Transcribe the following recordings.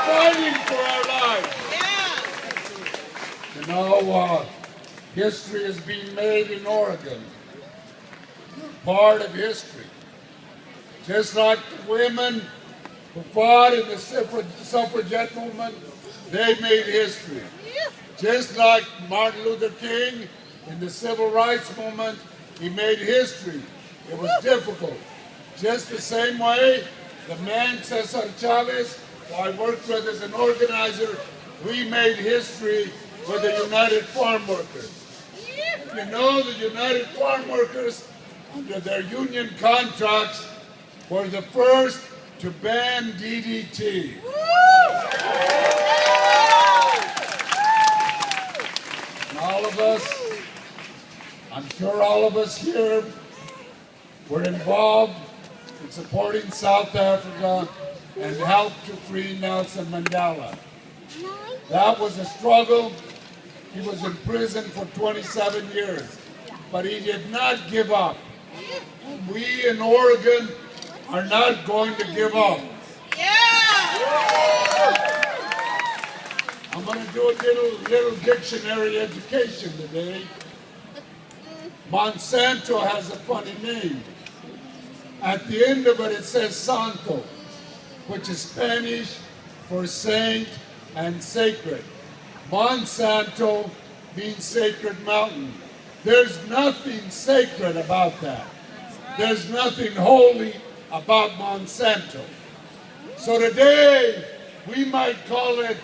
fighting for our lives. You know, history is being made in Oregon. Part of history. Just like the women who fought in the suffragette movement, they made history. Just like Martin Luther King in the civil rights movement, he made history. It was difficult. Just the same way, the man Cesar Chavez, who I worked with as an organizer, we made history with the United Farm Workers. You know, the United Farm Workers, under their union contracts, were the first to ban DDT. And all of us, I'm sure all of us here, were involved in supporting South Africa and helped to free Nelson Mandela. That was a struggle. He was in prison for 27 years, but he did not give up. And we in Oregon are not going to give up. I'm going to do a little dictionary education today. Monsanto has a funny name. At the end of it, it says Santo, which is Spanish for saint and sacred. Monsanto means sacred mountain. There's nothing sacred about that. There's nothing holy about Monsanto. So today, we might call it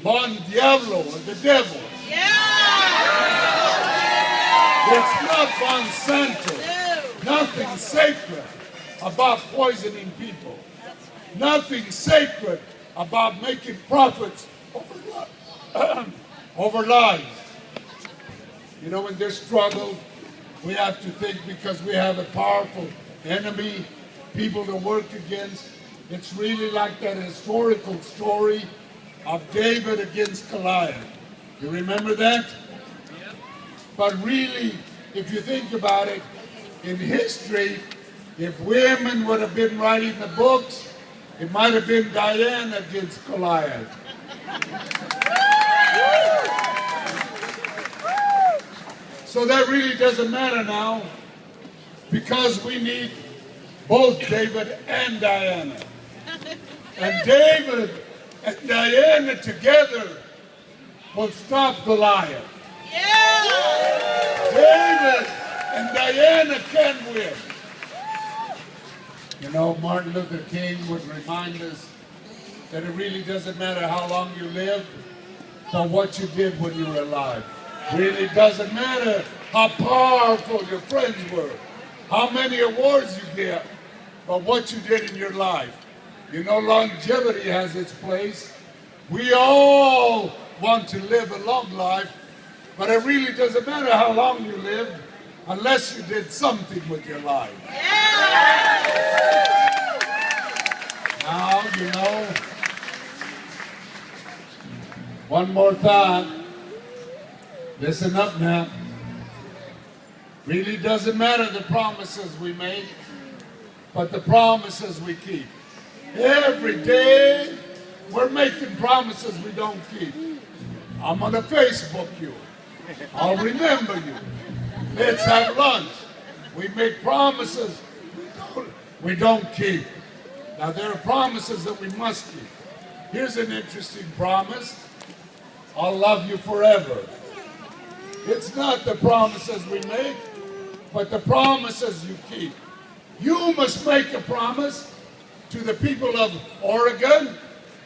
Mondiablo, or the devil. It's not Monsanto. Nothing sacred about poisoning people. Nothing sacred about making profits over lives. You know, in this struggle, we have to think, because we have a powerful enemy, people to work against. It's really like that historical story of David against Goliath. You remember that? But really, if you think about it, in history, if women would have been writing the books, it might have been Diane against Goliath. So that really doesn't matter now, because we need both David and Diana. And David and Diana together will stop Goliath. David and Diana can win. You know, Martin Luther King would remind us that it really doesn't matter how long you live, but what you did when you were alive. Really doesn't matter how powerful your friends were, how many awards you get, but what you did in your life. You know, longevity has its place. We all want to live a long life, but it really doesn't matter how long you lived unless you did something with your life. Now, you know, one more thought. Listen up now. Really doesn't matter the promises we make, but the promises we keep. Every day, we're making promises we don't keep. I'm going to Facebook you. I'll remember you. Let's have lunch. We make promises we don't keep. Now, there are promises that we must keep. Here's an interesting promise. I'll love you forever. It's not the promises we make, but the promises you keep. You must make a promise to the people of Oregon,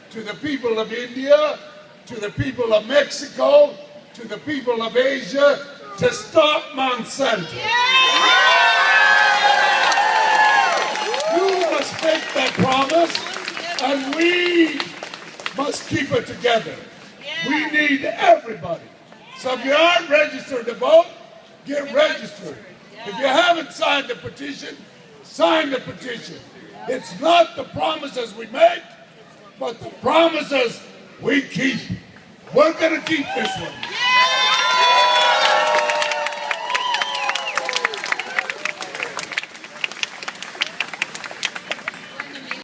to the people of India, to the people of Mexico, to the people of Asia, to stop Monsanto. You must make that promise, and we must keep it together. We need everybody. So if you aren't registered to vote, get registered. If you haven't signed the petition, sign the petition. It's not the promises we make, but the promises we keep. We're going to keep this one.